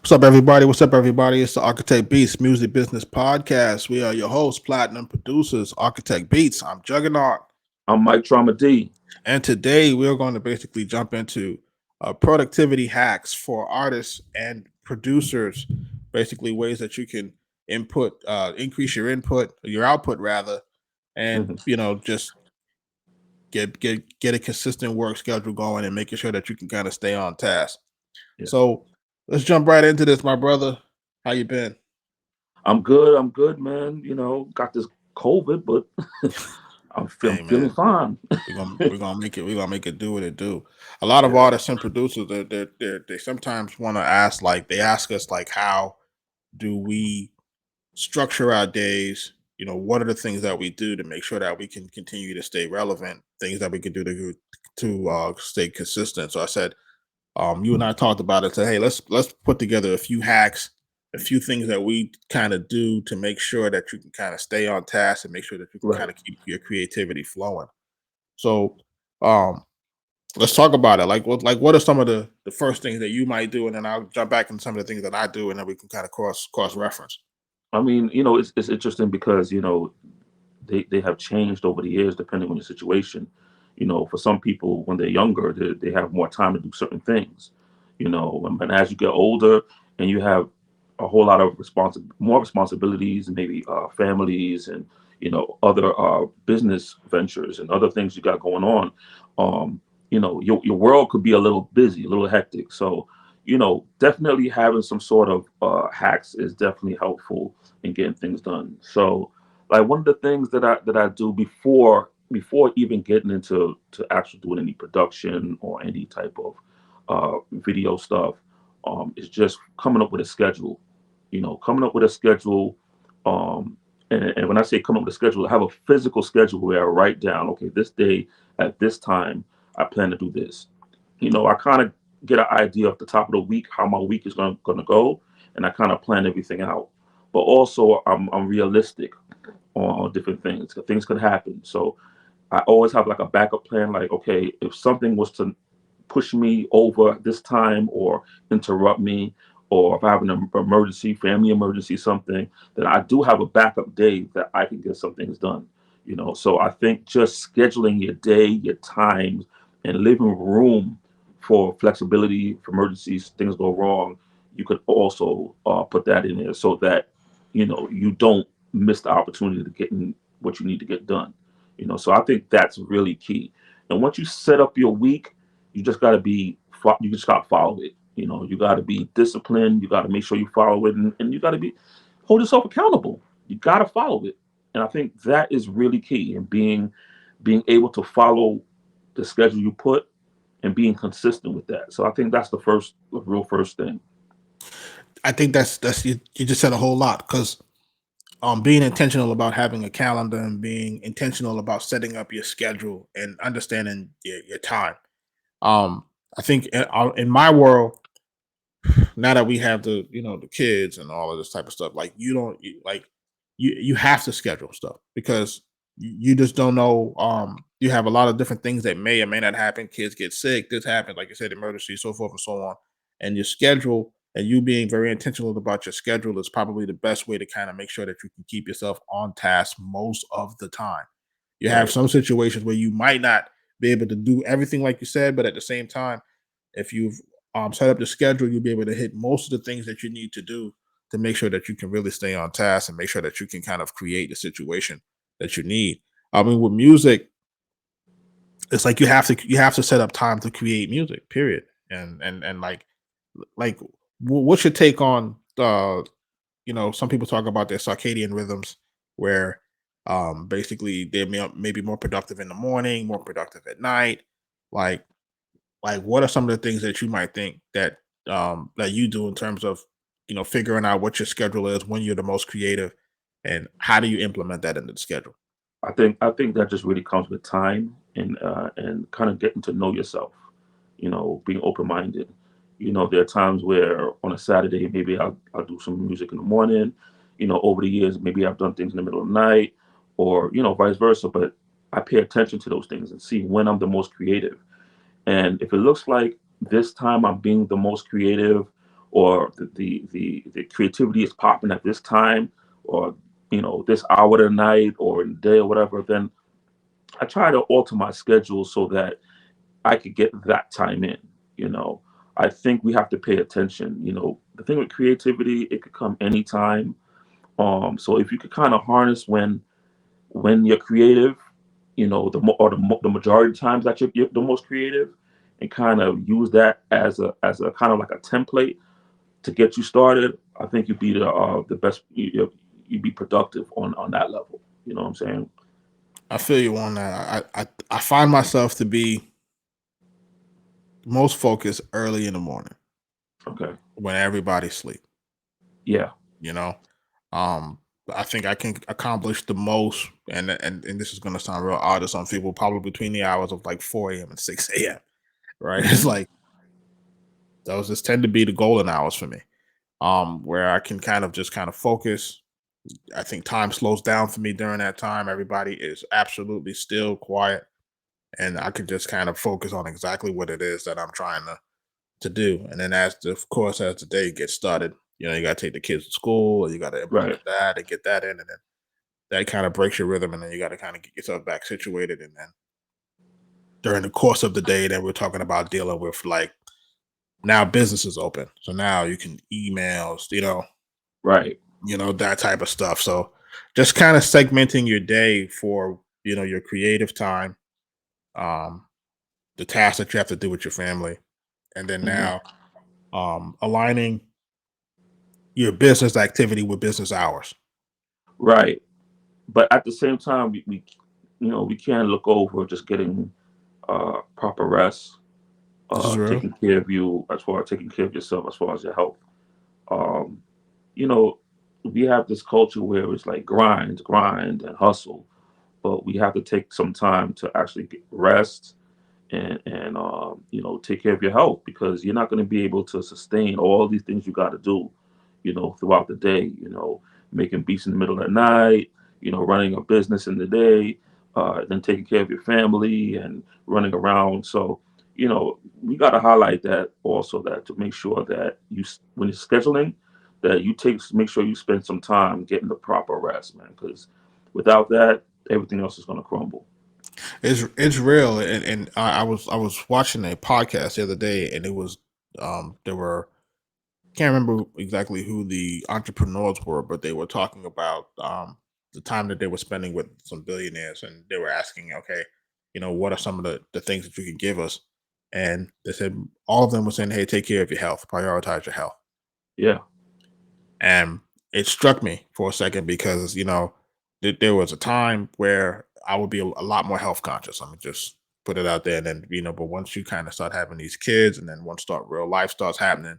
What's up, everybody? What's up, everybody? It's the Arkatech Beatz Music Business Podcast. We are your hosts, platinum producers, Arkatech Beatz. I'm Jugrnaut. I'm Mike Trauma D. And today we're going to basically jump into productivity hacks for artists and producers, basically ways that you can increase your output rather, and Mhm. just get a consistent work schedule going and making sure that you can kind of stay on task. Yeah. So let's jump right into this, my brother. How you been? I'm good. I'm good, man. Got this COVID, but I'm Hey feeling man, fine. we're gonna make it do what it do. A lot of Yeah. artists and producers they sometimes want to ask, like, they ask us, like, how do we structure our days? What are the things that we do to make sure that we can continue to stay relevant? Things that we can do to stay consistent. So I said, you and I talked about it. Said, hey, let's put together a few hacks, a few things that we kind of do to make sure that you can kind of stay on task and make sure that you can Right. kind of keep your creativity flowing. So, um, let's talk about it. What are some of the first things that you might do, and then I'll jump back into some of the things that I do, and then we can kind of cross reference. I mean, it's interesting because they have changed over the years depending on the situation. For some people when they're younger, they have more time to do certain things. And as you get older and you have a whole lot of more responsibilities, and maybe families and other business ventures and other things you got going on. Your world could be a little busy, a little hectic. So definitely having some sort of hacks is definitely helpful in getting things done. So like one of the things that I do before even getting into to actually doing any production or any type of video stuff, is just coming up with a schedule. Coming up with a schedule. Um, and when I say come up with a schedule, I have a physical schedule where I write down, okay, this day at this time, I plan to do this. I kind of get an idea off the top of the week how my week is going to go, and I kind of plan everything out. But also, I'm realistic on different things. Things could happen, so I always have like a backup plan. Like, okay, if something was to push me over this time or interrupt me, or if I have an emergency, family emergency, something, then I do have a backup day that I can get some things done. So I think just scheduling your day, your times, and leaving room for flexibility, for emergencies, things go wrong, you could also put that in there so that you don't miss the opportunity to get in what you need to get done. So I think that's really key. And once you set up your week, you just got to you just got to follow it. You got to be disciplined. You got to make sure you follow it, and you got to hold yourself accountable. You got to follow it. And I think that is really key in being able to follow the schedule you put and being consistent with that. So I think that's the real first thing. I think that's you just said a whole lot, because being intentional about having a calendar and being intentional about setting up your schedule and understanding your time. Um, I think in my world, now that we have the kids and all of this type of stuff, like, you don't like you have to schedule stuff, because you just don't know. You have a lot of different things that may or may not happen. Kids get sick, this happens, like you said, emergency, so forth and so on. And your schedule, and you being very intentional about your schedule, is probably the best way to kind of make sure that you can keep yourself on task most of the time. You have Right. some situations where you might not be able to do everything like you said, but at the same time, if you've set up the schedule, you'll be able to hit most of the things that you need to do to make sure that you can really stay on task and make sure that you can kind of create the situation that you need. I mean, with music, it's like you have to set up time to create music, period. And like what's your take on some people talk about their circadian rhythms, where basically they may be more productive in the morning, more productive at night. Like what are some of the things that you might think that you do in terms of figuring out what your schedule is, when you're the most creative, and how do you implement that into the schedule? I think that just really comes with time and kind of getting to know yourself. Being open minded. There are times where on a Saturday maybe I'll do some music in the morning. Over the years maybe I've done things in the middle of the night, or vice versa. But I pay attention to those things and see when I'm the most creative. And if it looks like this time I'm being the most creative, or the creativity is popping at this time, or this hour of the night or in the day or whatever, then I try to alter my schedule so that I could get that time in. You know, I think we have to pay attention. The thing with creativity, it could come anytime. So if you could kind of harness when you're creative, the majority of times that you're the most creative, and kind of use that as a kind of like a template to get you started, I think you'd be the best. You'd be productive on that level. You know what I'm saying? I feel you on that. I find myself to be most focused early in the morning Okay. when everybody's asleep. Yeah. You know, um, I think I can accomplish the most, and this is gonna sound real odd to some people, probably between the hours of like 4 a.m. and 6 a.m. Right? It's Hmm. like those just tend to be the golden hours for me. Where I can kind of focus. I think time slows down for me during that time. Everybody is absolutely still, quiet, and I can just kind of focus on exactly what it is that I'm trying to do. And then of course, as the day gets started, you got to take the kids to school, or you got to Right. implement that and get that in, and then that kind of breaks your rhythm, and then you got to kind of get yourself back situated. And then during the course of the day, then we're talking about dealing with like now business is open, so now you can emails, Right. that type of stuff. So just kind of segmenting your day for your creative time, um, the tasks that you have to do with your family, and then Hmm. now aligning your business activity with business hours. Right. But at the same time, we can't look over just getting proper rest, This is real. taking care of you, as far as taking care of yourself, as far as your health. Um, you know, we have this culture where it's like grind, and hustle, but we have to take some time to actually get rest and take care of your health, because you're not going to be able to sustain all these things you got to do, throughout the day. Making beats in the middle of the night, running a business in the day, then taking care of your family and running around. So we got to highlight that also, that to make sure that when you're scheduling, that make sure you spend some time getting the proper rest, man, because without that, everything else is going to crumble. It's real, and I was watching a podcast the other day, and it was there were can't remember exactly who the entrepreneurs were, but they were talking about the time that they were spending with some billionaires, and they were asking, okay, what are some of the things that you can give us? And they said all of them were saying, hey, take care of your health, prioritize your health. Yeah. And it struck me for a second because, there was a time where I would be a lot more health conscious. I'm just put it out there. And then, but once you kind of start having these kids and then once real life starts happening,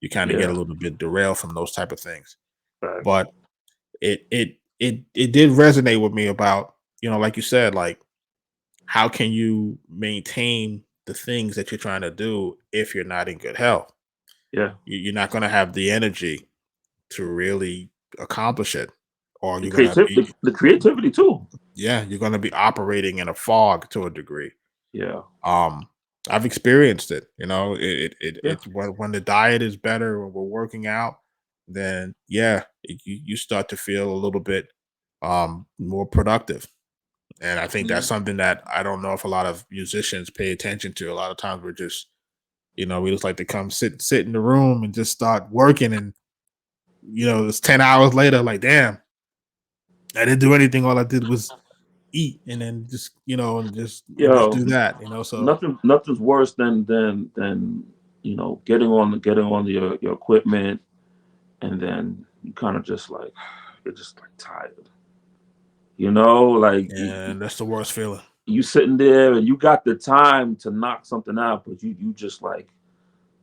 you kind of get a Yeah. little bit derailed from those type of things. Facts. But it did resonate with me about, like you said, like how can you maintain the things that you're trying to do if you're not in good health? Yeah. You're not going to have the energy to really accomplish it, or The you're gonna creative be the creativity too. yeah, you're gonna be operating in a fog to a degree. Yeah. Um, I've experienced it. Yeah. It's when the diet is better, when we're working out, then yeah, you start to feel a little bit more productive. And I think that's Mhm. something that I don't know if a lot of musicians pay attention to. A lot of times we're just, we just like to come sit in the room and just start working, and it's 10 hours later, like damn, I didn't do anything. All I did was eat, and then just and just Yo, do that. So nothing's worse than getting on your equipment, and then you kind of just like you're just like tired. Like and that's the worst feeling. you sitting there and you got the time to knock something out, but you just like,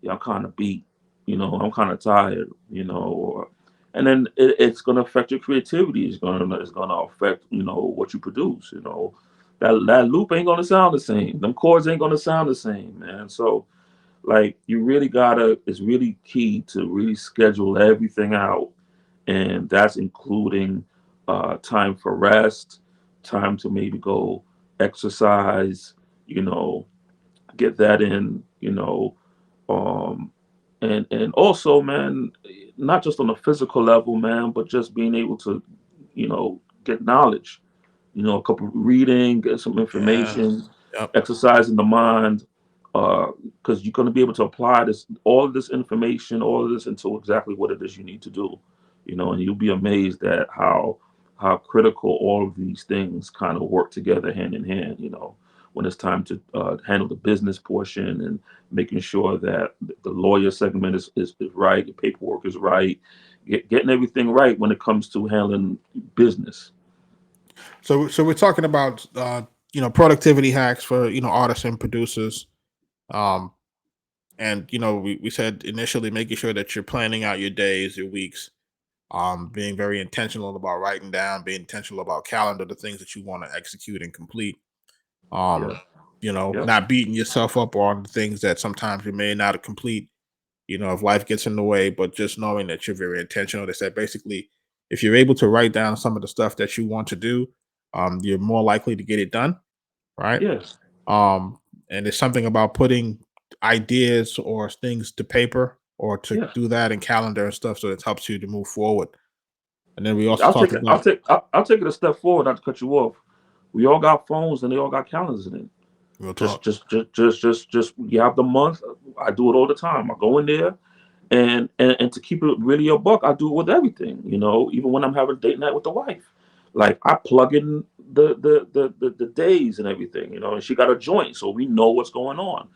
yeah, I'm kind of beat, I'm kind of tired, and then it's gonna affect your creativity. It's gonna affect what you produce. That loop ain't gonna sound the same. Them chords ain't gonna sound the same, man. So like you really gotta. It's really key to really schedule everything out, and that's including time for rest, time to maybe go exercise. You know, get that in. Um, and also, man, not just on a physical level, man, but just being able to, get knowledge. A couple reading, get some Yeah. information, Yep. exercising the mind, because you're going to be able to apply all of this information, all of this into exactly what it is you need to do. And you'll be amazed at how critical all of these things kind of work together hand in hand. When it's time to handle the business portion and making sure that the lawyer segment is right, the paperwork is right, getting everything right when it comes to handling business. So we're talking about productivity hacks for artists and producers. Um, and we said initially making sure that you're planning out your days, your weeks, being very intentional about writing down, being intentional about calendar, the things that you want to execute and complete. Yeah. Um, Yep. not beating yourself up on the things that sometimes you may not complete, if life gets in the way, but just knowing that you're very intentional. They said basically, if you're able to write down some of the stuff that you want to do, you're more likely to get it done, right? Yes. Um, and it's something about putting ideas or things to paper or to Yeah. do that in calendar and stuff so it helps you to move forward. And then we also I'll take talked it. I'll about take. I'll take it a step forward. Not to cut you off. We all got phones and they all got calendars in it. real Just, talk. just, just, just, just, just. You have the month. I do it all the time. I go in there, and to keep it really a buck, I do it with everything. Even when I'm having date night with the wife, like I plug in the days and everything. And she got a joint, so we know what's going on.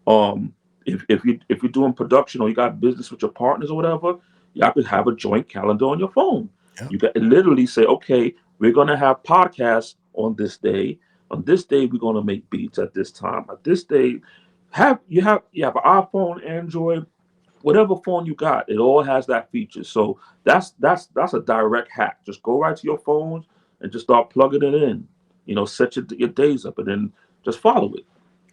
Um, if you're doing production or you got business with your partners or whatever, y'all could have a joint calendar on your phone. Yeah. You can literally say, okay, we're gonna have podcasts on this day. On this day, we're gonna make beats at this time. At this day, you have an iPhone, Android, whatever phone you got, it all has that feature. So that's a direct hack. Just go right to your phones and just start plugging it in. Set your days up and then just follow it,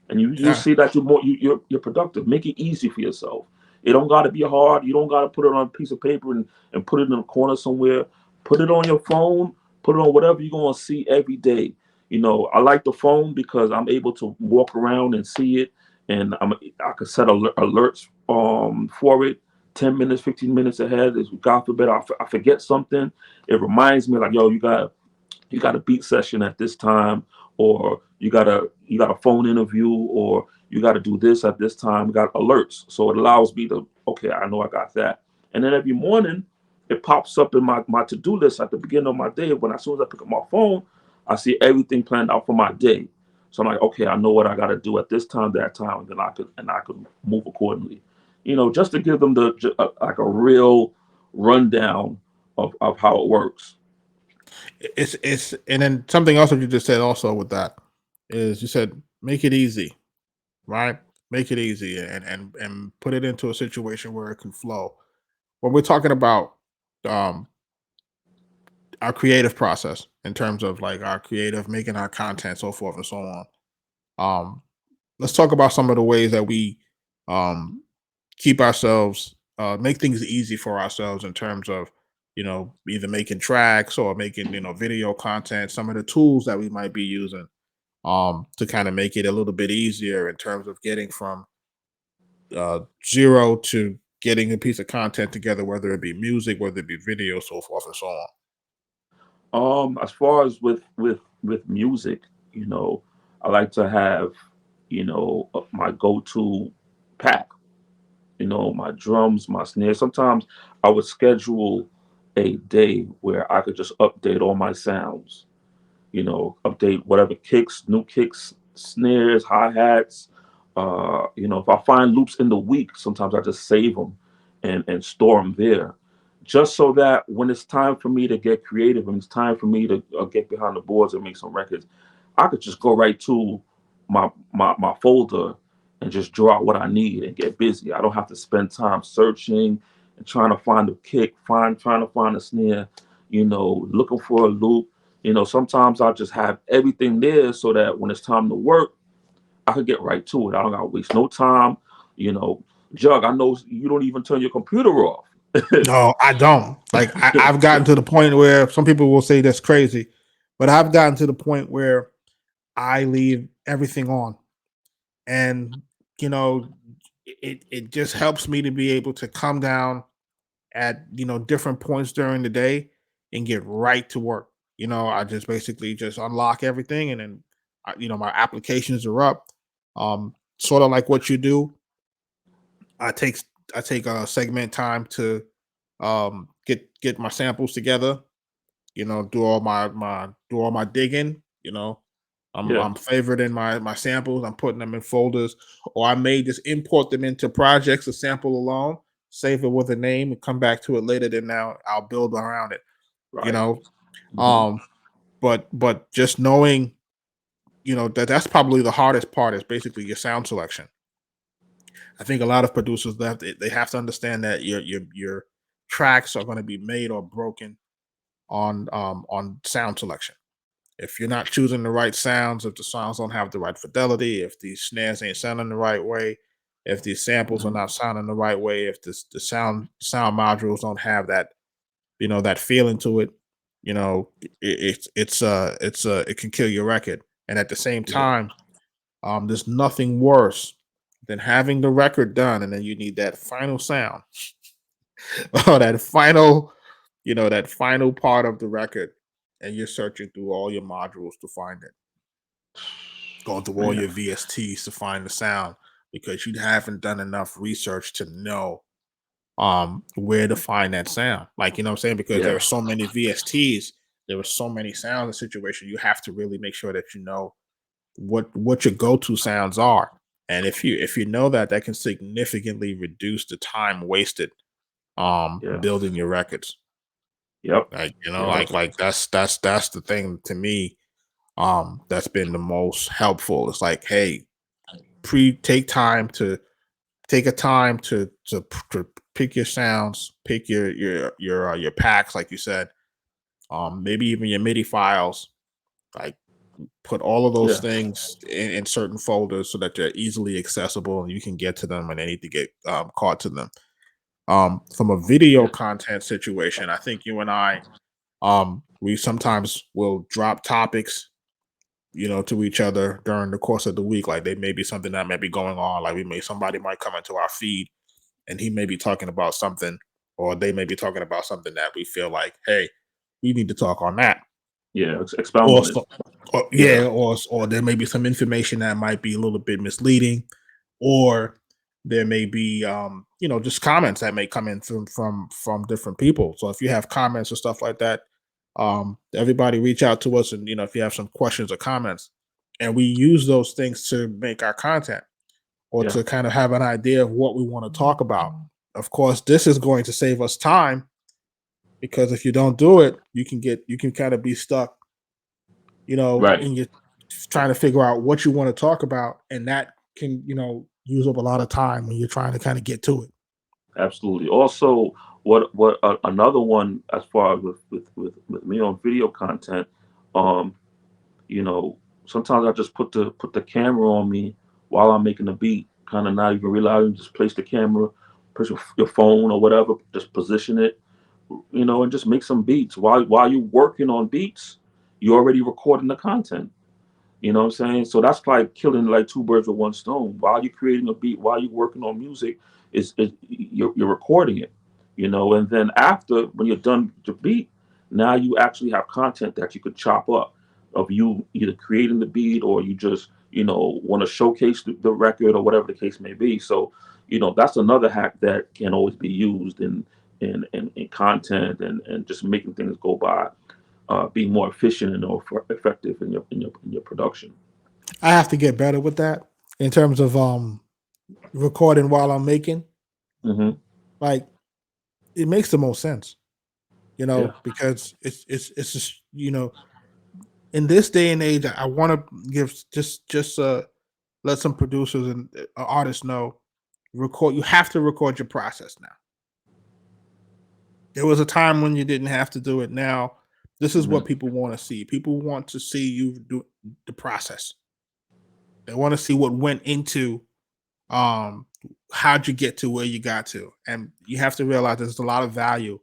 and you'll Yeah. see that you're productive. Make it easy for yourself. It don't got to be hard. You don't got to put it on a piece of paper and put it in a corner somewhere. Put it on your phone. Put it on whatever you're gonna see every day. I like the phone because I'm able to walk around and see it, and I can set alerts for it 10 minutes, 15 minutes ahead. If God forbid I forget something, it reminds me like, yo, you got a beat session at this time, or you got a phone interview, or you got to do this at this time. We got alerts, so it allows me to, okay, I know I got that. And then every morning it pops up in my to-do list at the beginning of my day. When as soon as I pick up my phone, I see everything planned out for my day. So I'm like, okay, I know what I got to do at this time, that time, and then I could move accordingly. Just to give them like a real rundown of how it works. It's and then something else that you just said also with that is you said make it easy, right? Make it easy and put it into a situation where it can flow. When we're talking about um our creative process in terms of like our creative making our content, so forth and so on. Um, let's talk about some of the ways that we um keep ourselves make things easy for ourselves in terms of either making tracks or making video content, some of the tools that we might be using to kind of make it a little bit easier in terms of getting from zero to getting a piece of content together, whether it be music, whether it be video, so forth and so on. As far as with music, you know, I like to have, my go-to pack. My drums, my snares. Sometimes I would schedule a day where I could just update all my sounds. Update whatever kicks, new kicks, snares, hi-hats. If I find loops in the week, sometimes I just save them and store them there, just so that when it's time for me to get creative and it's time for me to get behind the boards and make some records, I could just go right to my folder and just draw out what I need and get busy. I don't have to spend time searching and trying to find a kick, trying to find a snare, looking for a loop. Sometimes I just have everything there so that when it's time to work, I could get right to it. I don't gotta waste no time. You know, Jug, I know you don't even turn your computer off. No, I don't. Like I've gotten to the point where some people will say that's crazy, but I've gotten to the point where I leave everything on. And, you know, it just helps me to be able to come down at different points during the day and get right to work. I just basically just unlock everything, and then my applications are up. Sort of like what you do. I take I take a segment time to get my samples together. Do all my digging. Yeah. I'm favoriting my samples. I'm putting them in folders, or I may just import them into projects, a sample alone, save it with a name, and come back to it later. Then now I'll build around it. You Right. know, Hmm. um, but just knowing, that's probably the hardest part is basically your sound selection. I think a lot of producers they have to understand that your tracks are going to be made or broken on sound selection. If you're not choosing the right sounds, if the sounds don't have the right fidelity, if these snares ain't sounding the right way, if these samples are Hmm. not sounding the right way, if the sound modules don't have that feeling to it, it can kill your record. And at the same Yeah. time, there's nothing worse than having the record done, and then you need that final sound, or that final part of the record, and you're searching through all your modules to find it, going through all Man. your VSTs to find the sound, because you haven't done enough research to know where to find that sound. Like, what I'm saying? Because there Yeah. are so many VSTs, there are so many sounds and situations, you have to really make sure that you know what your go-to sounds are. And if you know that, that can significantly reduce the time wasted Yeah. building your records. Yep. Like, Yep. that's the thing to me, that's been the most helpful. It's like, hey, pre take a time to pick your sounds, pick your packs, like you said, maybe even your MIDI files, like put all of those Yeah. things in certain folders so that they're easily accessible and you can get to them when they need to get caught to them. From a video Yeah. content situation, I think you and I, we sometimes will drop topics, to each other during the course of the week. Like, they may be something that may be going on. Like, somebody might come into our feed and he may be talking about something, or they may be talking about something that we feel like, hey, we need to talk on that. Yeah. Expound Or, on it. yeah, Yeah. or there may be some information that might be a little bit misleading, or there may be just comments that may come in from different people. So if you have comments or stuff like that, everybody reach out to us, and if you have some questions or comments, and we use those things to make our content, or Yeah. to kind of have an idea of what we want to talk about. Of course, this is going to save us time, because if you don't do it, you can kind of be stuck, Right. and you're trying to figure out what you want to talk about, and that can, use up a lot of time when you're trying to kind of get to it. Absolutely. Also, another one as far as with me on video content, um, you know, sometimes I just put the camera on me while I'm making a beat, kind of not even realizing, just place the camera, push your phone or whatever, just position it, and just make some beats. While you're working on beats, you're already recording the content. You know what I'm saying? So that's like killing like two birds with one stone. While you're creating a beat, while you're working on music, is you're recording it, and then after when you're done with the beat, now you actually have content that you could chop up of you either creating the beat or you just want to showcase the record or whatever the case may be. So that's another hack that can always be used in content and just making things go by, be more efficient and more effective in your production. I have to get better with that in terms of recording while I'm making. Hmm. Like, it makes the most sense, Yeah. because it's just, in this day and age, I want to give just let some producers and artists know, you have to record your process now. There was a time when you didn't have to do it. Now, this is what Hmm. people want to see. People want to see you do the process. They want to see what went into, um how'd you get to where you got to. And you have to realize there's a lot of value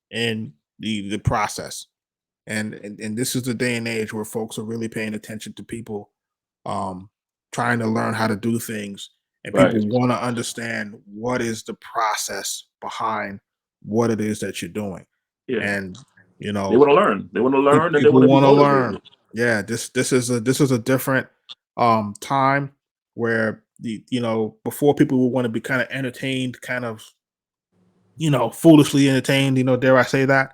in the process. And this is the day and age where folks are really paying attention to people, um trying to learn how to do things, and Right. people want to understand what is the process behind what it is that you're doing. Yeah. And They want to learn. They want to learn, and they people want to be want to learn. motivated. Yeah, this is a different time where before people would want to be kind of entertained, kind of foolishly entertained, dare I say that.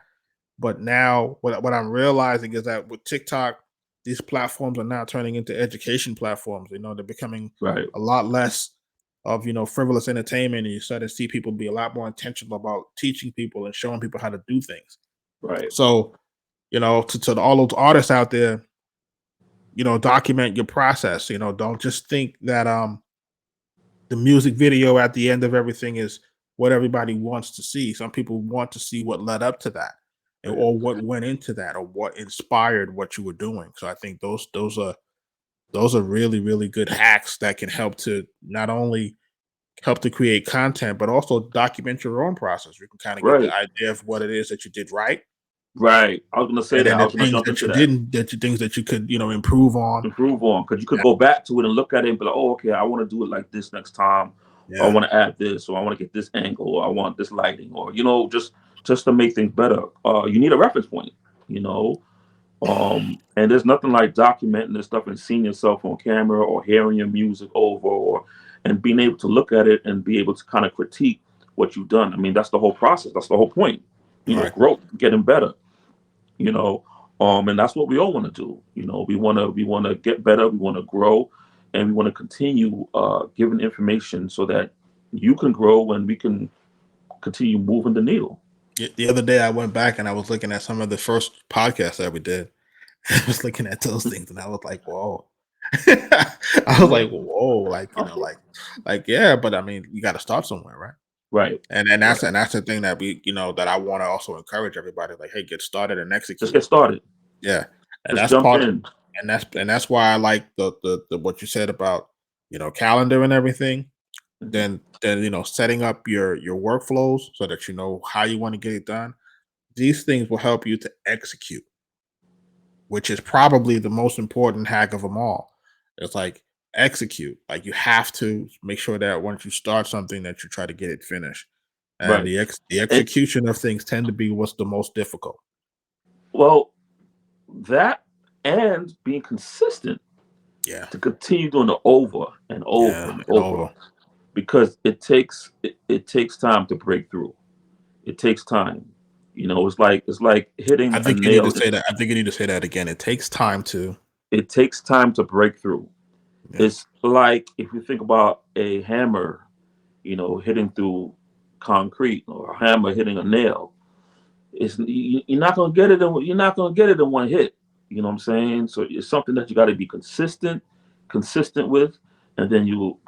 But now what I'm realizing is that with TikTok, these platforms are now turning into education platforms. They're becoming Right. a lot less of frivolous entertainment, and you start to see people be a lot more intentional about teaching people and showing people how to do things. Right. So, to all those artists out there, document your process. Don't just think that the music video at the end of everything is what everybody wants to see. Some people want to see what led up to that, Right. or what went into that, or what inspired what you were doing. So I think those are really, really good hacks that can help to not only help to create content, but also document your own process. You can kind of get the Right. idea of what it is that you did right, Right. I was gonna say and that. then I the was gonna things jump that into you that. didn't, things that you could improve on. Improve on, because you could Yeah, go back to it and look at it and be like, oh, okay, I want to do it like this next time. Or I yeah, want to add this, or I want to get this angle, or I want this lighting, or just to make things better. You need a reference point, you know. And there's nothing like documenting this stuff and seeing yourself on camera or hearing your music over, or and being able to look at it and be able to kind of critique what you've done. I mean, that's the whole process. That's the whole point. right, Growth, getting better. you know and that's what we all want to do. We want to get better, we want to grow, and we want to continue giving information so that you can grow and we can continue moving the needle. The other day I went back and I was looking at some of the first podcasts that we did. I was looking at those things and I was like, whoa. I was Yeah. like, whoa, like, yeah, but I mean, you got to start somewhere, right? Right. And Right. that's the thing that that I want to also encourage everybody, like, hey, get started and Just execute. get started. Yeah. And Just that's jump part in. and that's why I like the what you said about, calendar and everything. Mhm. Then setting up your workflows so that you know how you want to get it done. These things will help you to execute, which is probably the most important hack of them all. It's like execute. Like, you have to make sure that once you start something that you try to get it finished. And Right. the And, execution of things tend to be what's the most difficult. well, that and being consistent Yeah. to continue doing it over and over Yeah. and And over, over. because it takes time to break through. It takes time. It's like hitting I a think you need to nail. say that. I think you need to say that again. It takes time to. It takes time to break through. Yeah. It's like if you think about a hammer, hitting through concrete, or a hammer hitting a nail. You're not gonna get it. You're not gonna get it in one hit. You know what I'm saying? So it's something that you got to be consistent with, and then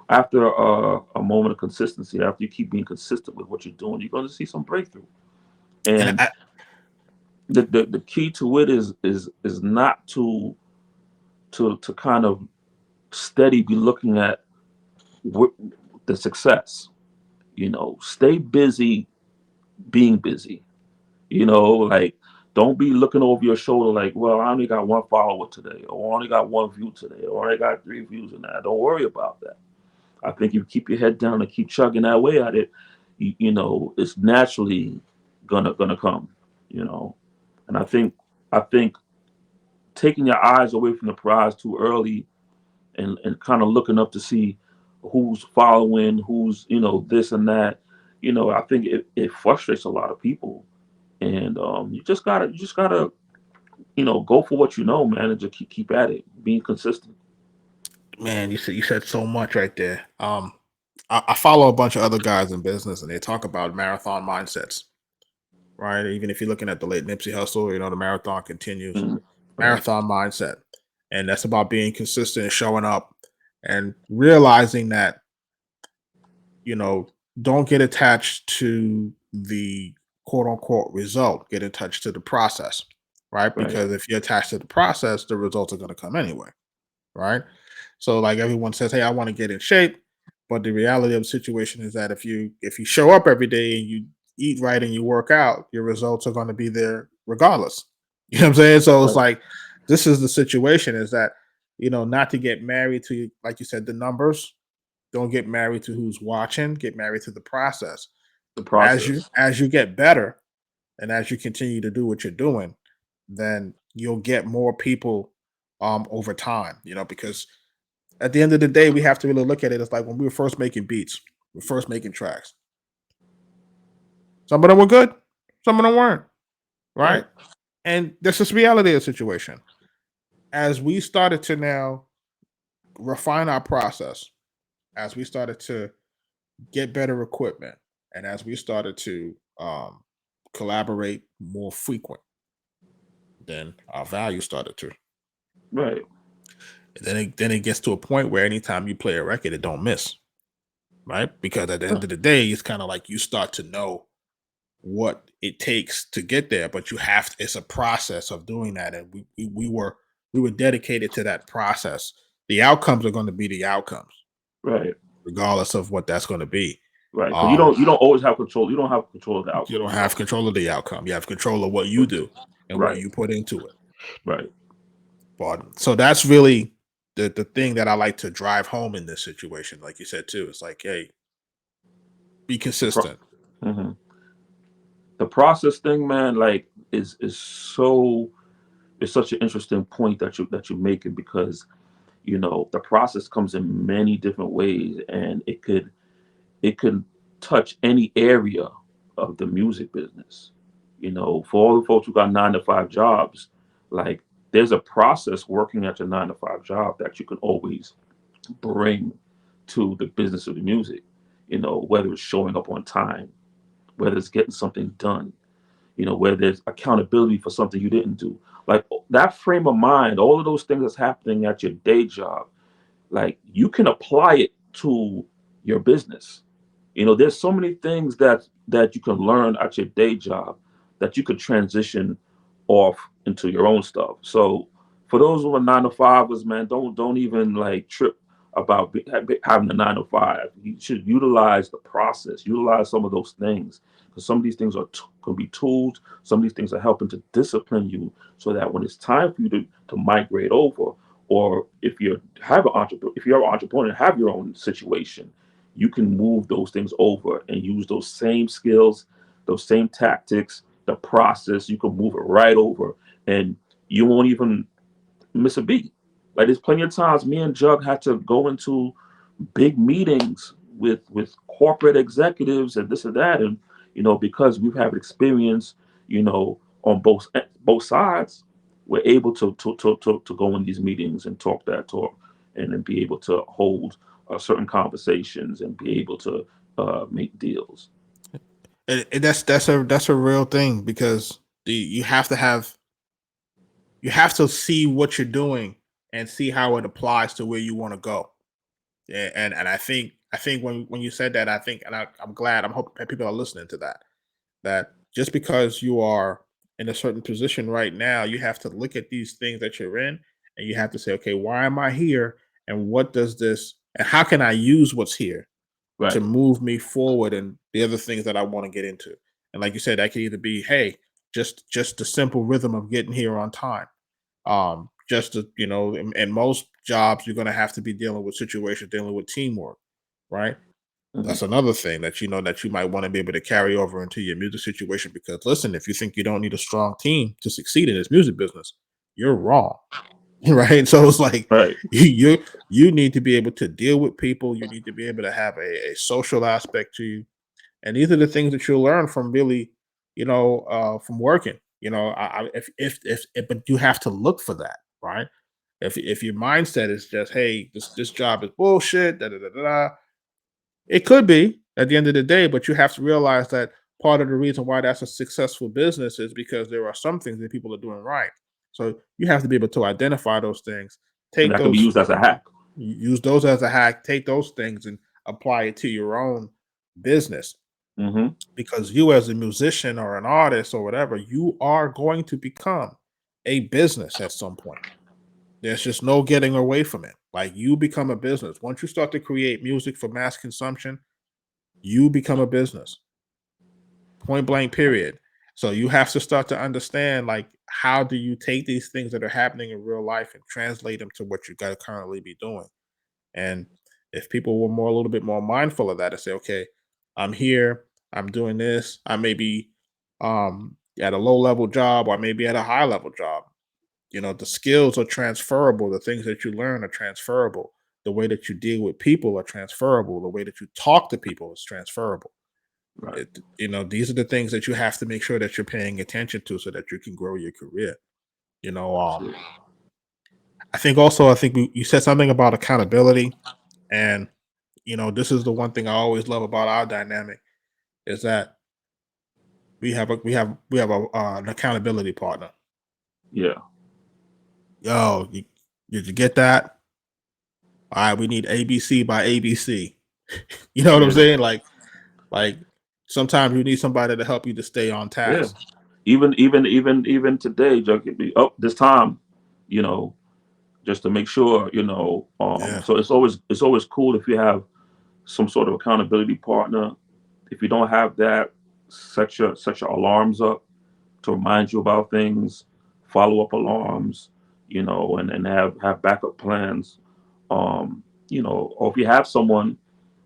after a moment of consistency, after you keep being consistent with what you're doing, you're going to see some breakthrough. And And the key to it is not to kind of steady be looking at wh- the success. Stay busy being busy. Like, don't be looking over your shoulder like, well, I only got one follower today, or I only got one view today, or I only got 3 views in that. Don't worry about that. I think if you keep your head down and keep chugging that way at it, it's naturally gonna come. You know, and I think taking your eyes away from the prize too early, and kind of looking up to see who's following, who's this and that. I think it frustrates a lot of people, and you just gotta go for what man, and just keep at it, being consistent. man, you said so much right there. I follow a bunch of other guys in business, and they talk about marathon mindsets, right? Even if you're looking at the late Nipsey Hussle, the marathon continues. Mhm. Right. Marathon mindset, and that's about being consistent and showing up, and realizing that you know don't get attached to the quote unquote result. Get attached to the process, right? Right. Because if you're attached to the process, the results are going to come anyway, right? So, like, everyone says, "Hey, I want to get in shape," but the reality of the situation is that if you show up every day and you eat right and you work out, your results are going to be there regardless. You know what I'm saying? So it's Right. like this is the situation: is that not to get married to, like you said, the numbers. don't get married to who's watching, get married to the process. The As you process. as you get better and as you continue to do what you're doing, then you'll get more people over time, because at the end of the day, we have to really look at it. It's like when we were first making beats, we were first making tracks. Some of them were good, some of them weren't, Right. right? And that's just reality of the situation. As we started to now refine our process, as we started to get better equipment, and as we started to collaborate more frequent, then our value started to. Right. Then it gets to a point where anytime you play a record, it don't miss, right? Because at the end of the day, it's kind of like you start to know what it takes to get there, but you have to, it's a process of doing that, and we were dedicated to that process. The outcomes are going to be the outcomes, Right. regardless of what that's going to be. Right. Because Um, you don't always have control. You don't have control of the you outcome. don't have control of the outcome. You have control of what you do and what Right. you put into it. Right. But so that's really the thing that I like to drive home in this situation. Like you said too, it's like, hey, be The pro- consistent. mhm. The process thing, man, like is so it's such an interesting point that you're making because the process comes in many different ways and it could touch any area of the music business. For all the folks who got 9 to 5 jobs, like there's a process working at your 9 to 5 job that you can always bring to the business of the music. Whether it's showing up on time, whether it's getting something done, where there's accountability for something you didn't do. Like that frame of mind, all of those things that's happening at your day job, like you can apply it to your business. There's so many things that you can learn at your day job that you could transition off into your own stuff. So for those who are 9 to 5ers, man, don't even like trip about having a 9 to 5. You should utilize the process, utilize some of those things because some of these things can be tools. Some of these things are helping to discipline you so that when it's time for you to migrate over, or if if you're an entrepreneur and have your own situation, you can move those things over and use those same skills, those same tactics, the process. You can move it right over, and you won't even miss a beat. Like there's plenty of times me and Jug had to go into big meetings with corporate executives and this and that, and because we've had experience, on both sides, we're able to go in these meetings and talk that talk, and then be able to hold certain conversations and be able to make deals. And that's a real thing because you have to see what you're doing and see how it applies to where you want to go. And I think when you said that, I think, and I'm glad, I'm hoping that people are listening to that. That just because you are in a certain position right now, you have to look at these things that you're in, and you have to say, okay, why am I here, and what does this, and how can I use what's here to Right. move me forward and the other things that I want to get into. And like you said, that could either be, hey, just the simple rhythm of getting here on time. Just to, in most jobs, you're gonna have to be dealing with situations, dealing with teamwork, right? Mhm. That's another thing that that you might want to be able to carry over into your music situation. Because listen, if you think you don't need a strong team to succeed in this music business, you're wrong. Right? So it's like Right. you need to be able to deal with people. You need to be able to have a social aspect to you, and these are the things that you'll learn from really, from working. But you have to look for that, right? If your mindset is just, hey, this job is bullshit, da da da da, da, it could be at the end of the day, but you have to realize that part of the reason why that's a successful business is because there are some things that people are doing right. So you have to be able to identify those things, And take that can be those, used as a hack. use those as a hack, take those things and apply it to your own business. Hmm. Because you, as a musician or an artist or whatever, you are going to become a business at some point. There's just no getting away from it. Like you become a business. Once you start to create music for mass consumption, you become a business. Point blank, period. So you have to start to understand, like, how do you take these things that are happening in real life and translate them to what you got to currently be doing? And if people were more a little bit more mindful of that and say, okay, I'm here, I'm doing this, I may be at a low level job or maybe at a high level job. The skills are transferable. The things that you learn are transferable. The way that you deal with people are transferable. The way that you talk to people is transferable. Right. These are the things that you have to make sure that you're paying attention to so that you can grow your career. You know, Absolutely. I think you said something about accountability, and this is the one thing I always love about our dynamic is that an accountability partner. Yeah. Yo, did you get that? All right, we need ABC by ABC. You know what I'm Yeah. saying? Like sometimes you need somebody to help you to stay on Yeah. task. Even today, Chuck, it be up this time, you know, just to make sure, Yeah. so it's always cool if you have some sort of accountability partner. If you don't have that, set your alarms up to remind you about things, follow up alarms, and have backup plans. Or if you have someone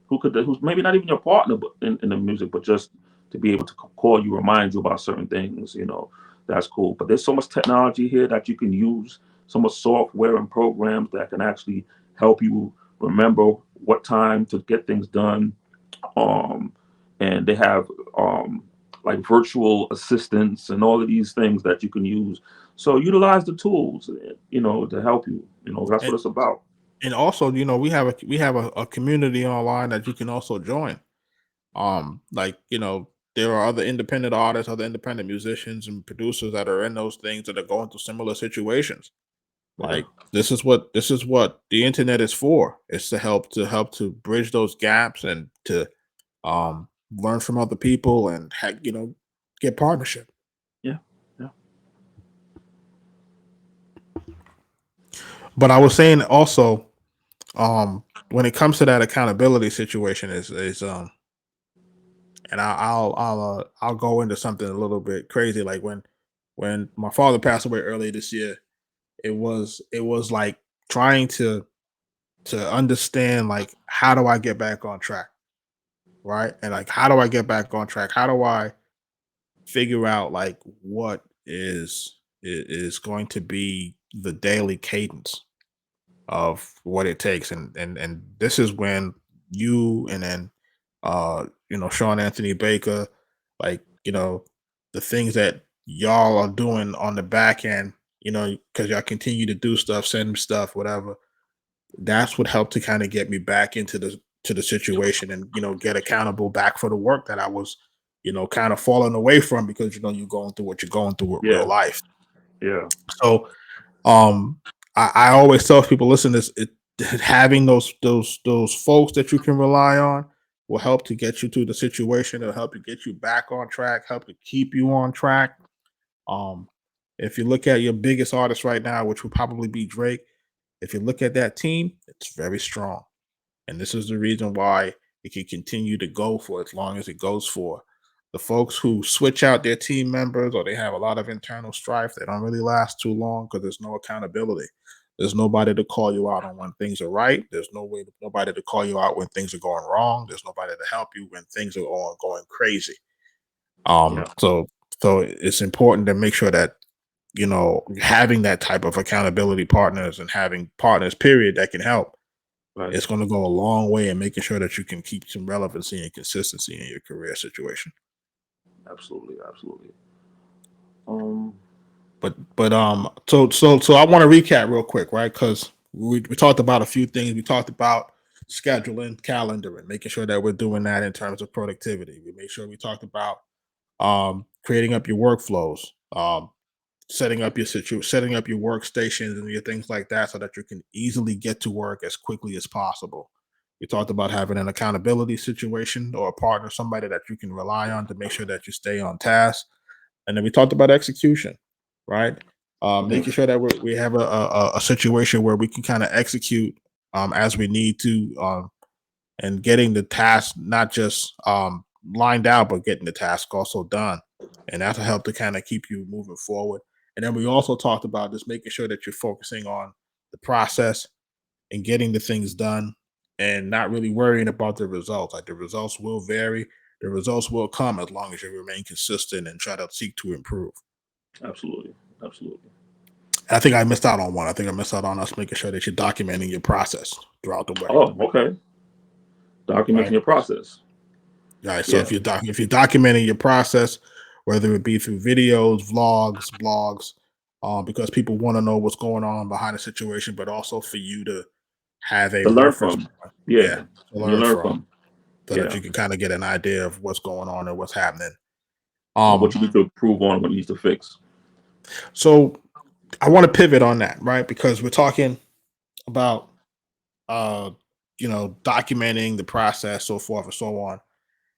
who's maybe not even your partner, but in the music, but just to be able to call you, remind you about certain things, that's cool. But there's so much technology here that you can use, so much software and programs that can actually help you remember what time to get things done. um, and they have like virtual assistants and all of these things that you can use. So utilize the tools, to help you. That's what And it's about. and also, we have a community online that you can also join. There are other independent artists, other independent musicians and producers that are in those things that are going through similar situations. Yeah, Like this is what the internet is for. It's to help to bridge those gaps and to learn from other people and get partnership. yeah, yeah. But I was saying also, when it comes to that accountability situation, is and I'll go into something a little bit crazy. Like when my father passed away earlier this year, it was like trying to understand, like, how do I get back on track, right? And like, how do I get back on track? How do I figure out like what is going to be the daily cadence of what it takes? And this is when you and then Sean Anthony Baker, like, the things that y'all are doing on the back end, because y'all continue to do stuff, send stuff, whatever. That's what helped to kind of get me back into the situation and get accountable back for the work that I was kind of falling away from, because you're going through what you're going through with real Yeah, life. yeah, So um I always tell people, listen, having those folks that you can rely on will help to get you through the situation. It'll help to get you back on track, help to keep you on track. um if you look at your biggest artist right now, which would probably be Drake, if you look at that team, it's very strong. And this is the reason why it can continue to go for as long as it goes for. The folks who switch out their team members or they have a lot of internal strife, they don't really last too long because there's no accountability. There's nobody to call you out on when things are right. There's nobody to call you out when things are going wrong. There's nobody to help you when things are all going crazy. yeah. So it's important to make sure that having that type of accountability partners and having partners, period, that can help. Right. It's going to go a long way in making sure that you can keep some relevancy and consistency in your career situation. Absolutely, absolutely. Um, So I want to recap real quick, right? Because we talked about a few things. We talked about scheduling, calendaring, making sure that we're doing that in terms of productivity. We made sure we talked about creating up your workflows, setting up your workstations and your things like that so that you can easily get to work as quickly as possible. We talked about having an accountability situation or a partner, somebody that you can rely on to make sure that you stay on task. And then we talked about execution, right? mhm, Making sure that we have a situation where we can kind of execute as we need to, and getting the task not just lined out, but getting the task also done. And that'll help to kind of keep you moving forward. And then we also talked about just making sure that you're focusing on the process and getting the things done, and not really worrying about the results. Like the results will vary, the results will come as long as you remain consistent and try to seek to improve. Absolutely. Absolutely. I think I missed out on one. I think I missed out on us making sure that you're documenting your process throughout the way. Oh, okay. Documenting Right. your process. Right. So Yeah. if you're documenting your process, whether it be through videos, vlogs, blogs, because people want to know what's going on behind the situation, but also for you to have a To learn reference from. point, yeah, Yeah. to And you learn learn from, from. so that Yeah. you can kind of get an idea of what's going on and what's happening. And what Um, you need to improve on, what you need to fix. so I want to pivot on that, right? Because we're talking about uh, documenting the process, so forth and so on.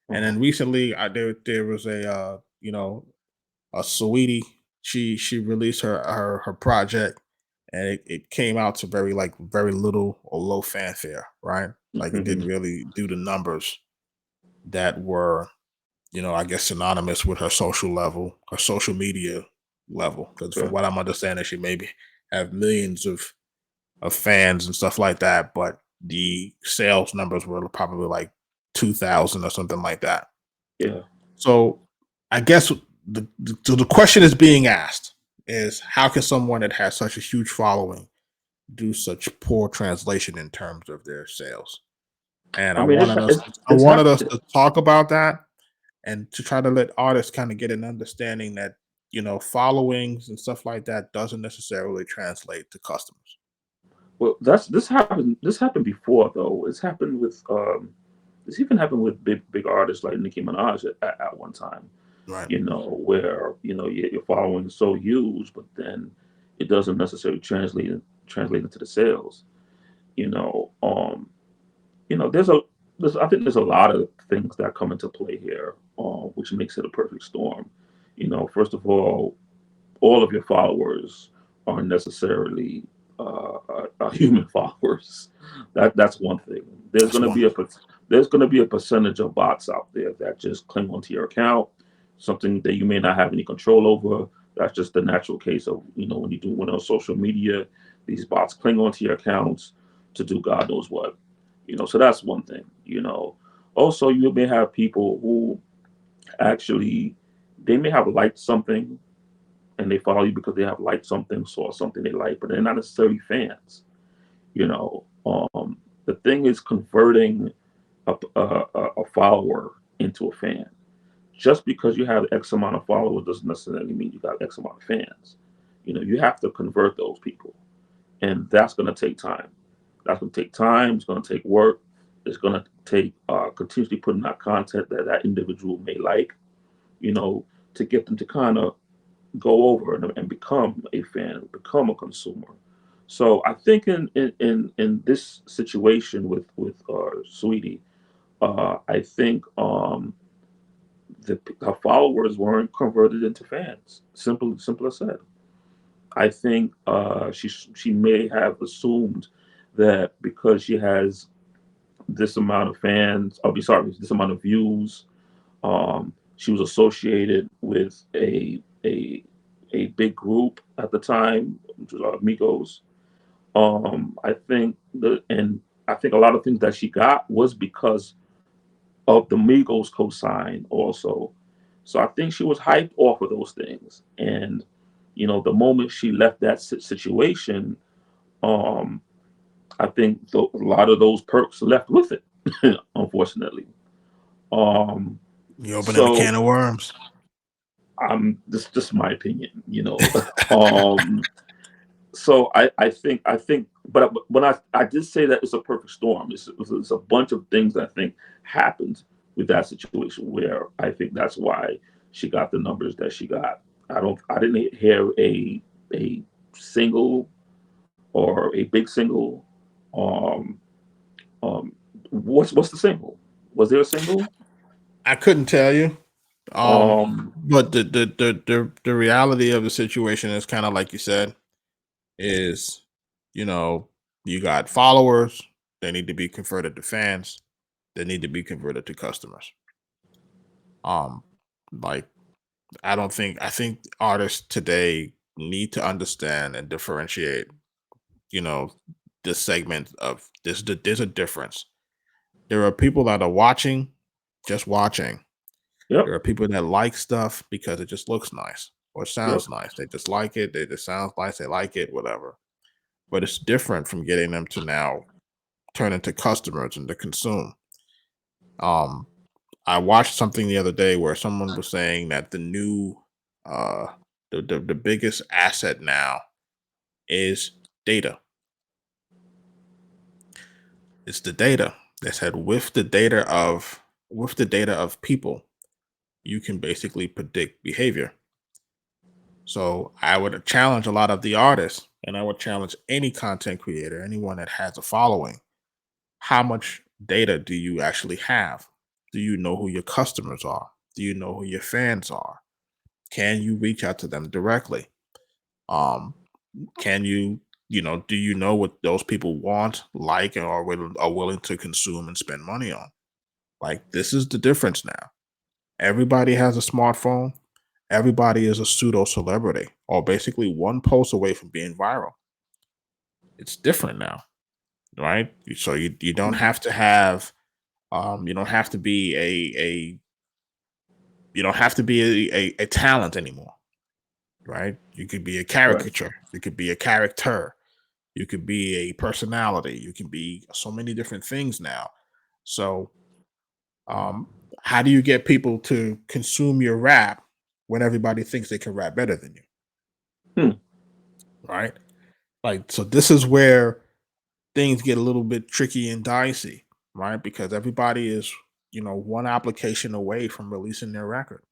And Uh-huh. then recently, there was a sweetie. She released her project, and it came out to very little or low fanfare, right? Like it didn't Hmm. really do the numbers that were, I guess synonymous with her social media level. Because from Okay. what I'm understanding, she maybe have millions of fans and stuff like that, but the sales numbers were probably like 2,000 or something like that. Yeah. So I guess the question is being asked is how can someone that has such a huge following do such poor translation in terms of their sales? And I mean, I it's wanted us happened. to talk about that and to try to let artists kind of get an understanding that followings and stuff like that doesn't necessarily translate to customers. Well, this happened. This happened before, though. It's happened with. This even happened with big artists like Nicki Minaj at one time. Right. Where your following is so huge, but then it doesn't necessarily translate into the sales. You know, um, there's I think there's a lot of things that come into play here, which makes it a perfect storm. First of all of your followers aren't necessarily human followers. That's one thing. There's That's going to one. be there's going to be a percentage of bots out there that just cling onto your account, something that you may not have any control over. That's just the natural case of when you do one on social media, these bots cling onto your accounts to do God knows what. So that's one thing. Also you may have people who actually they may have liked something and they follow you because they have liked something, saw something they like, but they're not necessarily fans. You know, the thing is converting a follower into a fan. Just because you have X amount of followers doesn't necessarily mean you got X amount of fans. You have to convert those people, and that's going to take time. That's going to take time. It's going to take work. It's going to take continuously putting out content that individual may like. You know, to get them to kind of go over and become a fan, become a consumer. So I think in this situation with Sweetie, I think her followers weren't converted into fans. Simple as said. I think she may have assumed that because she has this amount of fans, I'll be sorry, this amount of views, she was associated with a big group at the time, which was Migos. I think a lot of things that she got was because of the Migos cosign also. So I think she was hyped off of those things, and the moment she left that situation, um, I think a lot of those perks left with it, unfortunately. Um, You opening a so can of worms. this just my opinion. um, so I think, but when I did say that it's a perfect storm, it's a bunch of things that I think happened with that situation where I think that's why she got the numbers that she got. I didn't hear a single or a big single. Um, um, what's the single? Was there a single? I couldn't tell you. Um, Um, but the reality of the situation is kind of like you said, is you know, you got followers, they need to be converted to fans, they need to be converted to customers. Um, like I think artists today need to understand and differentiate, you know, this segment of there's a difference. There are people that are watching, just watching. Yep. There are people that like stuff because it just looks nice or Yep. sounds nice. They just like it. They just sounds nice. They like it, whatever. But it's different from getting them to now turn into customers and to consume. Um, I watched something the other day where someone was saying that the new, uh, the biggest asset now is data. It's the data. They said with the data of people, you can basically predict behavior. So I would challenge a lot of the artists, and I would challenge any content creator, anyone that has a following. How much data do you actually have? Do you know who your customers are? Do you know who your fans are? Can you reach out to them directly? Um, can you, do you know what those people want, like, and are willing to consume and spend money on? Like, this is the difference now. Everybody has a smartphone. Everybody is a pseudo celebrity, or basically one post away from being viral. It's different now, right? So you don't have to have you don't have to be a you don't have to be a talent anymore, right? You could be a Right. caricature, you could be a character, you could be a personality, you can be so many different things now. So um how do you get people to consume your rap when everybody thinks they can rap better than you, Hmm. right? Like, so this is where things get a little bit tricky and dicey, right? Because everybody is, one application away from releasing their record.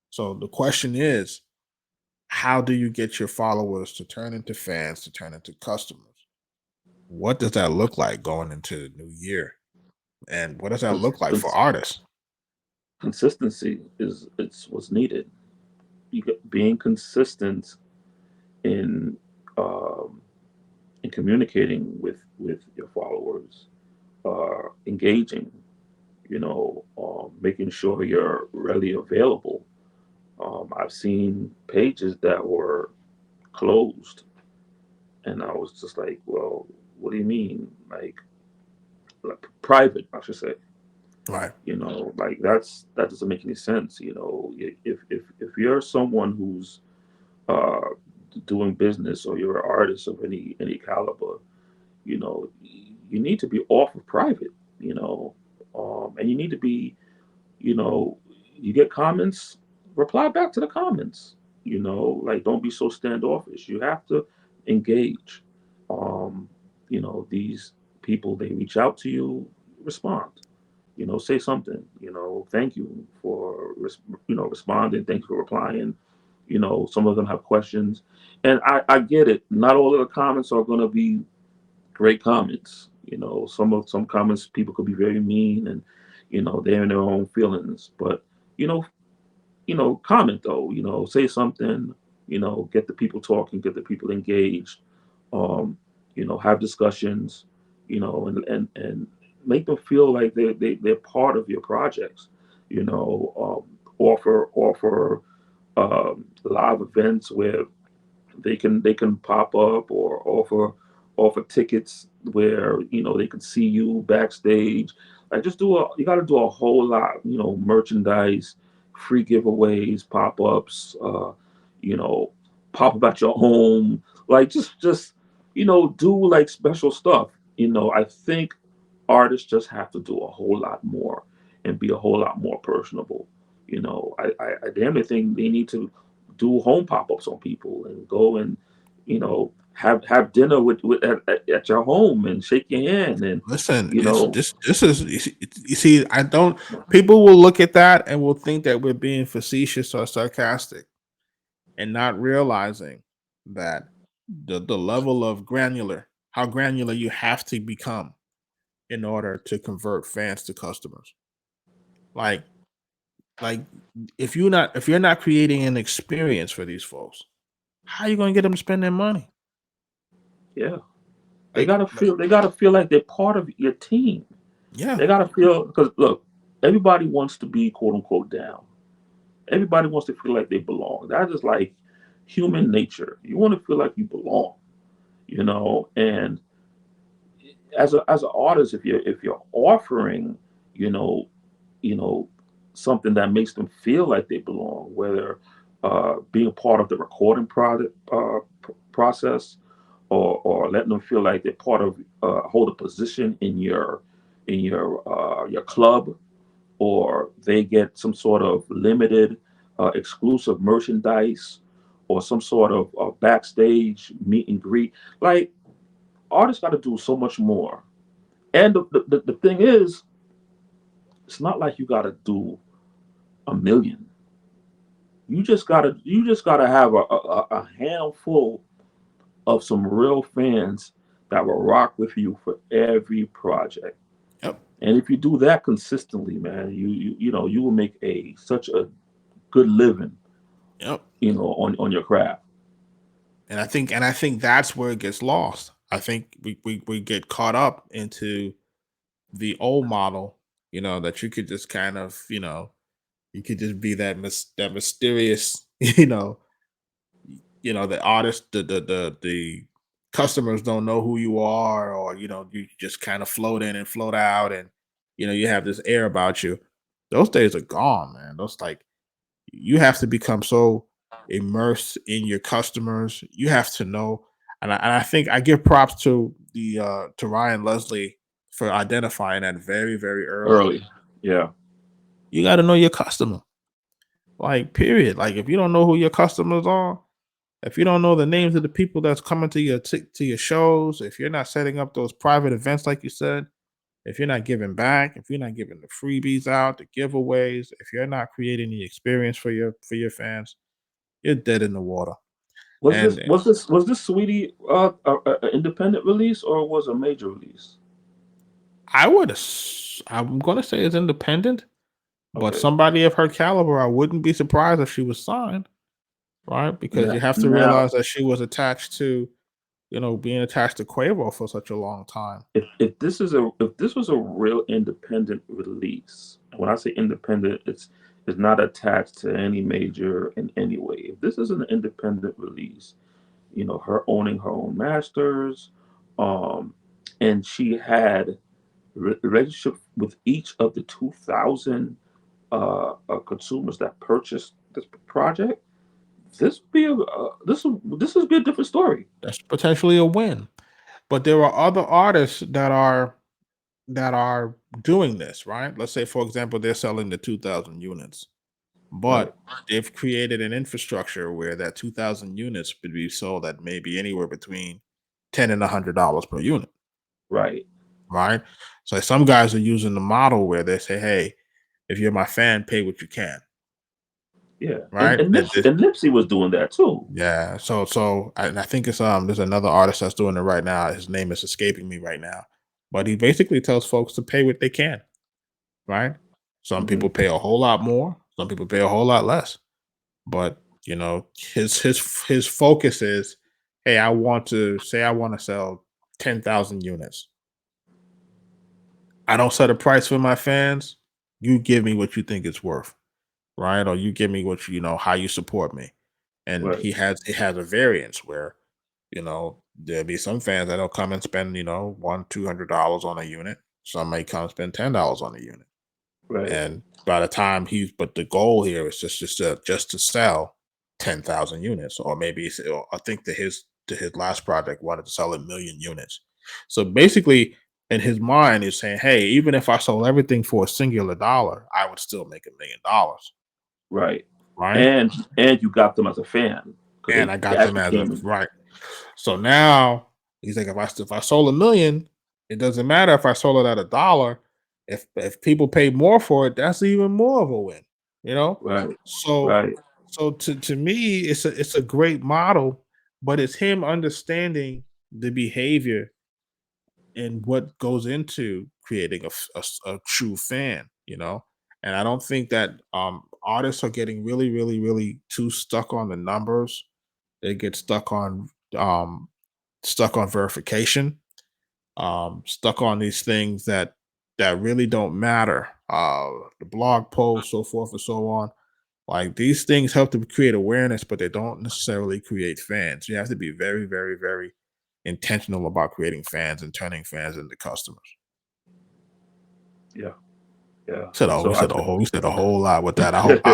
So the question is, how do you get your followers to turn into fans, to turn into customers? What does that look like going into the new year? And what does that Cons- look like for cons- artists? Consistency is it's what's needed. Being consistent in um, in communicating with your followers, engaging, making sure you're readily available. I've seen pages that were closed, and I was just like, well, what do you mean? Like private, I should say. Right. Like that doesn't make any sense. If you're someone who's uh, doing business, or you're an artist of any caliber, you need to be off of private. You know, and you need to be, you know, you get comments, reply back to the comments. Like, don't be so standoffish. You have to engage. Um, these people, they reach out to you, respond. Say something. Thank you for responding. Thanks for replying. Some of them have questions, and I get it. Not all of the comments are going to be great comments. Some comments, people could be very mean, and they're in their own feelings. But you know, comment though. Say something. Get the people talking, get the people engaged. Um, have discussions. And make them feel like they're part of your projects. Offer live events where they can pop up, or offer tickets where they can see you backstage. Like, just you got to do a whole lot. Merchandise, free giveaways, pop-ups, you know pop up at your home. Like, just do like special stuff. I think artists just have to do a whole lot more, and be a whole lot more personable. I damn near think they need to do home pop-ups on people, and go and have dinner at your home, and shake your hand, and Listen, you it's know this is you see, I don't people will look at that and will think that we're being facetious or sarcastic, and not realizing that the level of how granular you have to become in order to convert fans to customers. Like like if you're not creating an experience for these folks, how are you going to get them to spend their money? yeah, Like, they gotta feel like they're part of your team. yeah, They gotta feel, because look, everybody wants to be quote unquote down. Everybody wants to feel like they belong. That is like human nature. You want to feel like you belong. And as an artist, if you're offering, you know, you know, something that makes them feel like they belong, whether being part of the recording process, or letting them feel like they're part of, hold a position in your club, or they get some sort of limited, exclusive merchandise, or some sort of backstage meet and greet. Like, artists got to do so much more. And the thing is, it's not like you got to do a million. You just gotta have a handful of some real fans that will rock with you for every project. Yep. And if you do that consistently, man, you will make a such a good living, Yep. on your craft. And I think that's where it gets lost. I think we get caught up into the old model, that you could just kind of, you could just be that mysterious, the artist, the customers don't know who you are, or you just kind of float in and float out, and you have this air about you. Those days are gone, man. Those, like, you have to become so immersed in your customers. You have to know, and I think I give props to Ryan Leslie for identifying that very, very early. Early. Yeah. You got to know your customer, like, period. Like, if you don't know who your customers are, if you don't know the names of the people that's coming to your shows, if you're not setting up those private events like you said, if you're not giving back, if you're not giving the freebies out, the giveaways, if you're not creating the experience for your fans, you're dead in the water. Was this And was this was this Sweetie, a independent release, or was a major release? I'm gonna say it's independent, but Okay. somebody of her caliber, I wouldn't be surprised if she was signed, right? Because you Now, have to now realize that she was attached to, being attached to Quavo for such a long time. if this was a real independent release, and when I say independent, it's not attached to any major in any way. If this is an independent release, her owning her own masters, um, and she had relationship with each of the 2,000 consumers that purchased this project, this would be a different story. That's potentially a win. But there are other artists that are doing this, right? Let's say, for example, they're selling the 2,000 units, Right, but they've created an infrastructure where that 2,000 units would be sold at maybe anywhere between $10 and $100 per unit, right. right? So some guys are using the model where they say, "Hey, if you're my fan, pay what you can," Yeah, and right? and Nipsey, and Nipsey was doing that too. Yeah. And I think there's another artist that's doing it right now. His name is escaping me right now, but he basically tells folks to pay what they can, right? Some Hmm. people pay a whole lot more, some people pay a whole lot less. But his focus is, hey, I want to sell 10,000 units. I don't set a price for my fans. You give me what you think it's worth, right? Or you give me what how you support me. And Right, he has a variance where, there'll be some fans that'll come and spend, $100-$200 on a unit. Some may come spend $10 on a unit. right, And by the time but the goal here is just to sell 10,000 units, or maybe or I think to his last project wanted to sell 1,000,000 units. So basically, in his mind, is saying, "Hey, even if I sold everything for a singular dollar, I would still make $1,000,000, right. right? And you got them as a fan, because And I they got them actually as a came in. right." So now he's like, if I sold 1,000,000, it doesn't matter if I sold it at a dollar. If people pay more for it, that's even more of a win, you know. Right, So right, to me, it's a great model, but it's him understanding the behavior and what goes into creating a true fan, And I don't think that artists are getting really, really, really too stuck on the numbers. They get um stuck on verification, stuck on these things that really don't matter. The blog posts, so forth and so on. Like, these things help to create awareness, but they don't necessarily create fans. You have to be very, very, very intentional about creating fans and turning fans into customers. Yeah. Yeah. We So I said think a whole lot with that. I hope,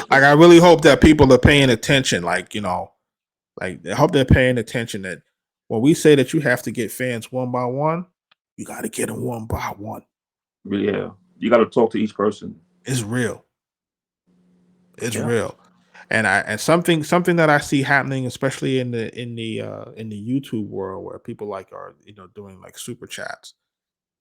like, I really hope that people are paying attention. Like, like, I hope they're paying attention that when we say that you have to get fans one by one, you got to get them one by one. yeah, you got to talk to each person. It's real. It's Yeah. real. And something that I see happening, especially in the YouTube world, where people like are doing like super chats,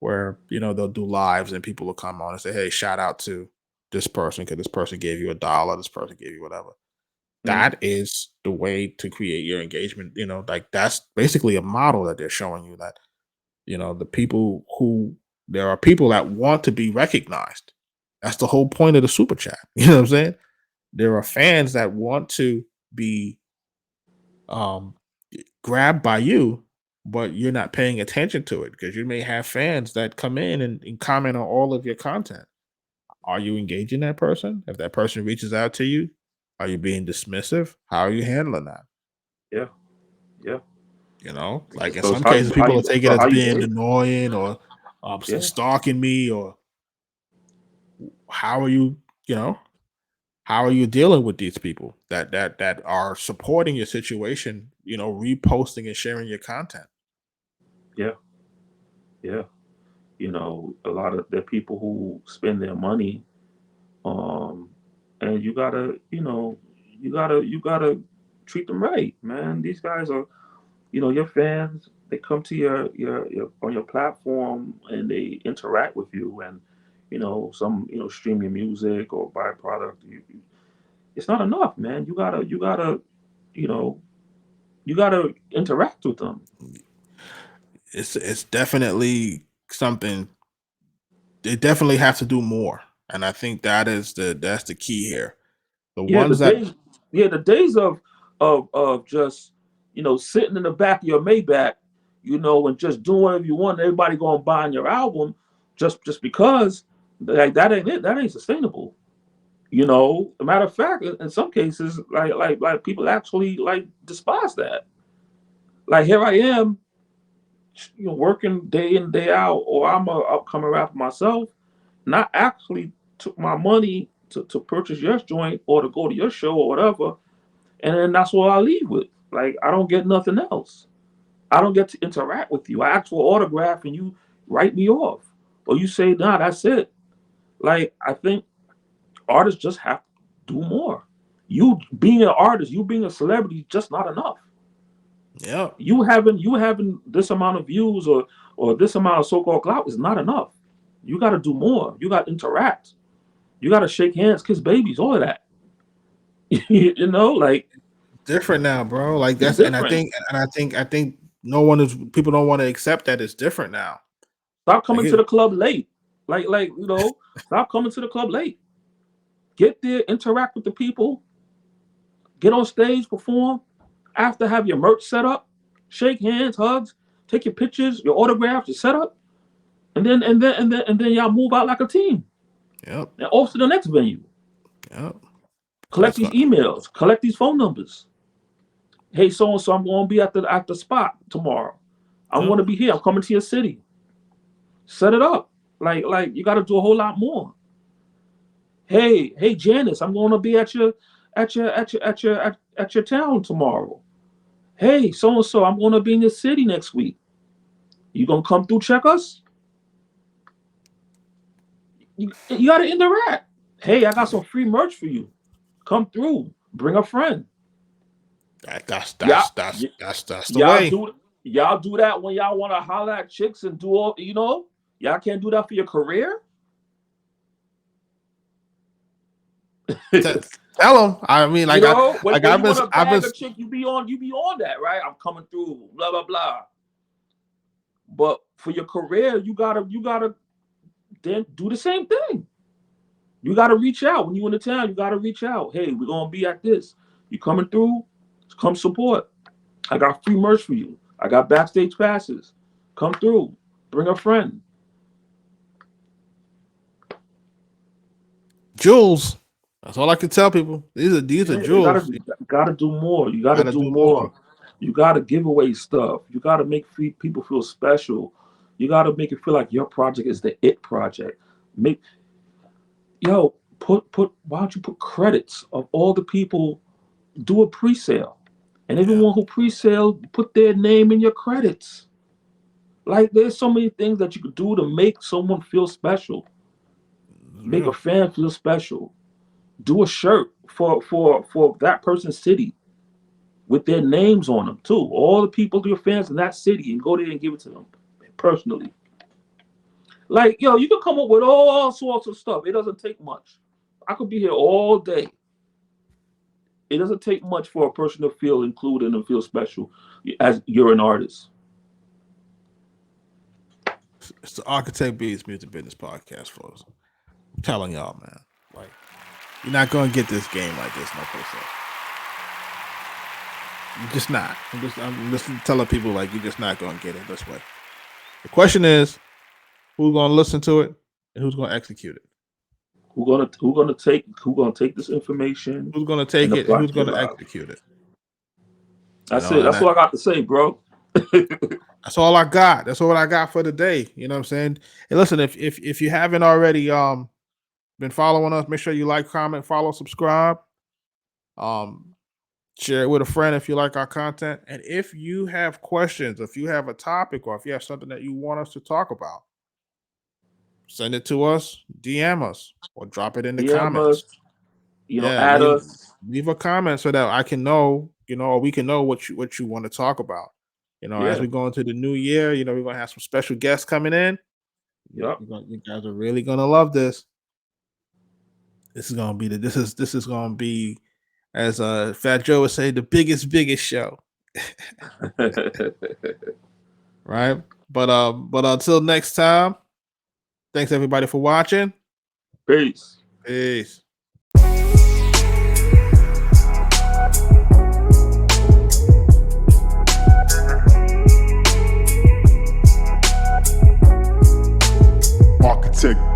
where they'll do lives and people will come on and say, "Hey, shout out to this person because this person gave you $1, this person gave you whatever." Mhm. That is the way to create your engagement. Like, that's basically a model that they're showing you, that there are people that want to be recognized. That's the whole point of the super chat. You know what I'm saying? There are fans that want to be um, grabbed by you, but you're not paying attention to it because you may have fans that come in and comment on all of your content. Are you engaging that person? If that person reaches out to you, are you being dismissive? How are you handling that? Yeah. Yeah. Like, in So it's some cases, people will take it as how you being behave. annoying or Yeah. stalking me, or how are you, you know, how are you dealing with these people that are supporting your situation, reposting and sharing your content? Yeah. Yeah. A lot of the people who spend their money, um, and you gotta treat them right, man. These guys are, your fans. They come to your on your platform and they interact with you, and some stream your music or buy a product. It's not enough, man. You know you gotta interact with them. It's definitely something. They definitely have to do more, and I think that's the key here. The Yeah, ones that the days of just sitting in the back of your Maybach, and just doing whatever you want. Everybody going buying your album just because, like, that ain't it. That ain't sustainable. A matter of fact, in some cases, like people actually like despise that. Like, here I am, working day in day out, or I'm a upcoming rapper myself, and I actually took my money to purchase your joint or to go to your show or whatever, and then that's what I leave with. Like, I don't get nothing else. I don't get to interact with you. I ask for an autograph and you write me off, or you say, "Nah, that's it." Like, I think artists just have to do more. You being an artist, you being a celebrity, just not enough. yeah. You having this amount of views or this amount of so-called clout is not enough. You got to do more. You got to interact. You got to shake hands, kiss babies, all of that. Like, Different now, bro. Like, it's that's and I different. think no one is people don't want to accept that it's different now. Stop Like, coming to the club late. Stop coming to the club late. Get there, interact with the people, get on stage, perform. After, have your merch set up, shake hands, hugs, take your pictures, your autographs, your setup, and then y'all move out like a team yep, and off to the next venue. yep. Collect That's these gonna emails, collect these phone numbers. Hey, so and so, I'm going to be at the spot tomorrow. I'm yep. going to be here. I'm coming to your city. Set it up. Like you got to do a whole lot more. Hey, Janice, I'm going to be at your town tomorrow. Hey, so and so, I'm going to be in your city next week. You gonna come through check us? You got to interact. Hey, I got some free merch for you. Come through. Bring a friend. That, that's Yeah, that's that's that's that's the y'all way. do y'all do that when y'all want to holler at chicks and do all. Y'all can't do that for your career. T- Tell them. I mean, When, like when I've you been want to I've been bag a chick, you be on that, right? I'm coming through, blah blah blah. But for your career, you gotta then do the same thing. You gotta reach out when you in the town. You gotta reach out. Hey, we're gonna be at this. You coming through? Come support. I got free merch for you. I got backstage passes. Come through. Bring a friend. jewels. That's all I can tell people. These are Yeah, you jewels. gotta do more. You gotta Got to do do more. more. You got to give away stuff. You got to make people feel special. You got to make it feel like your project is the it project. Make put why don't you put credits of all the people, do a pre-sale, and everyone who pre-sale, put their name in your credits. Like, there's so many things that you could do to make someone feel special, make a fan feel special. Do a shirt for that person's city with their names on them too. All the people, your fans in that city, and go there and give it to them personally. Like, you can come up with all sorts of stuff. It doesn't take much. I could be here all day. It doesn't take much for a person to feel included and feel special as you're an artist. It's the Arkatech Beatz Music Business Podcast, folks. I'm telling y'all, man. Like, you're not going to get this game like this, no person. You're just not. I'm just telling people, like, you're just not going to get it this way. The question is, who's going to listen to it and who's going to execute it? Who's gonna take this information? Who's going to take it and who's going to execute it? That's it. That's all I got to say, bro. That's all I got. That's all I got for the day. You know what I'm saying? And listen, if you haven't already been following us, make sure you like, comment, follow, subscribe. Share it with a friend if you like our content. And if you have questions, if you have a topic, or if you have something that you want us to talk about, send it to us, DM us, or drop it in the comments. Add us. Leave a comment so that I can know, or we can know what you want to talk about. As we go into the new year, we're gonna have some special guests coming in. Yep. You guys are really gonna love this. This is gonna be, as Fat Joe would say, the biggest show. Right? But until next time, thanks everybody for watching. Peace. Arkatech